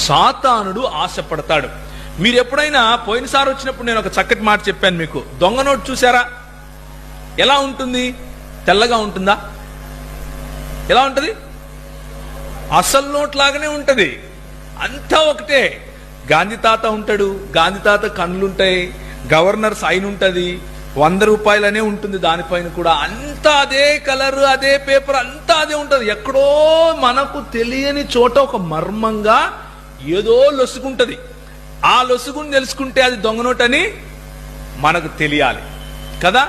సాతానుడు ఆశపడతాడు. మీరు ఎప్పుడైనా పోయినసారి వచ్చినప్పుడు నేను ఒక చక్కటి మాట చెప్పాను మీకు. దొంగ నోటు చూసారా? ఎలా ఉంటుంది? తెల్లగా ఉంటుందా? ఎలా ఉంటది? అసలు నోట్ లాగానే ఉంటది. అంతా ఒకటే. గాంధీ తాత ఉంటాడు, గాంధీ తాత కన్నులుంటాయి, గవర్నర్ సైన్ ఉంటది, 100 రూపాయలనే ఉంటుంది దానిపైన కూడా. అంతా అదే కలర్, అదే పేపర్, అంతా అదే ఉంటది. ఎక్కడో మనకు తెలియని చోట ఒక మర్మంగా ఏదో లొసుగుంటది. ఆ లొసుగుని తెలుసుకుంటే అది దొంగ నోట్ అని మనకు తెలియాలి కదా.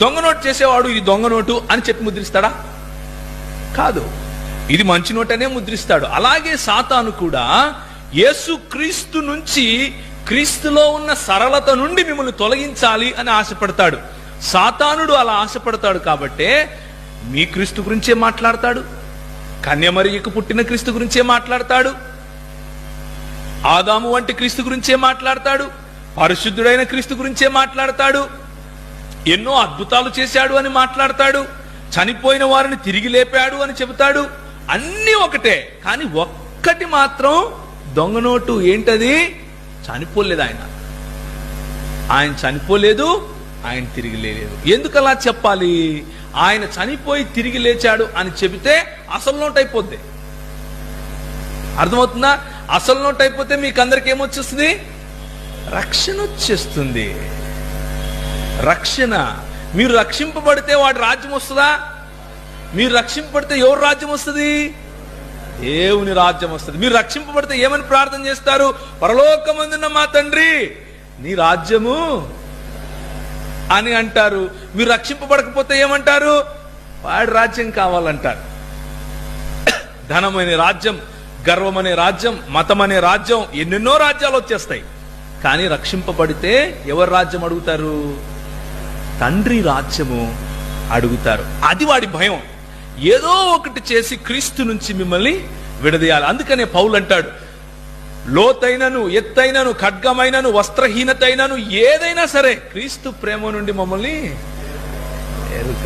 దొంగ నోటు చేసేవాడు ఇది దొంగ నోటు అని చెప్పి ముద్రిస్తాడా? కాదు, ఇది మంచి నోట్ అనే ముద్రిస్తాడు. అలాగే సాతాను కూడా యేసు క్రీస్తు నుంచి, క్రీస్తులో ఉన్న సరళత నుండి మిమ్మల్ని తొలగించాలి అని ఆశపడతాడు. సాతానుడు అలా ఆశపడతాడు కాబట్టే మీ క్రీస్తు గురించే మాట్లాడతాడు, కన్యమరియకు పుట్టిన క్రీస్తు గురించే మాట్లాడతాడు, ఆదాము వంటి క్రీస్తు గురించే మాట్లాడతాడు, పరిశుద్ధుడైన క్రీస్తు గురించే మాట్లాడతాడు, ఎన్నో అద్భుతాలు చేశాడు అని మాట్లాడతాడు, చనిపోయిన వారిని తిరిగి లేపాడు అని చెబుతాడు. అన్నీ ఒకటే, కానీ ఒక్కటి మాత్రం దొంగ నోటు. ఏంటది? చనిపోలేదు ఆయన చనిపోలేదు, ఆయన తిరిగి లేలేదు. ఎందుకు అలా చెప్పాలి? ఆయన చనిపోయి తిరిగి లేచాడు అని చెబితే అసలు నోట్ అయిపోద్ది. అర్థమవుతుందా? అసలు నోట్ అయిపోతే మీకు అందరికి ఏమొచ్చేస్తుంది? రక్షణ వచ్చేస్తుంది. రక్షణ. మీరు రక్షింపబడితే వాడి రాజ్యం వస్తుందా? మీరు రక్షింపబడితే ఎవరు రాజ్యం వస్తుంది? దేవుని రాజ్యం వస్తుంది. మీరు రక్షింపబడితే ఏమని ప్రార్థన చేస్తారు? పరలోకమందున్న మా తండ్రి నీ రాజ్యము అని అంటారు. మీరు రక్షింపబడకపోతే ఏమంటారు? వాడి రాజ్యం కావాలంటారు. ధనం అనే రాజ్యం, గర్వం అనే రాజ్యం, మతం అనే రాజ్యం, ఎన్నెన్నో రాజ్యాలు వచ్చేస్తాయి. కానీ రక్షింపబడితే ఎవరి రాజ్యం అడుగుతారు? తండ్రి రాజ్యము అడుగుతారు. అది వాడి భయం. ఏదో ఒకటి చేసి క్రీస్తు నుంచి మిమ్మల్ని విడదీయాలి. అందుకనే పౌలు అంటాడు, లోతైనను, ఎత్తైనను, ఖడ్గమైనను, వస్త్రహీనతైనను ఏదైనా సరే క్రీస్తు ప్రేమ నుండి మమ్మల్ని ఎరుక.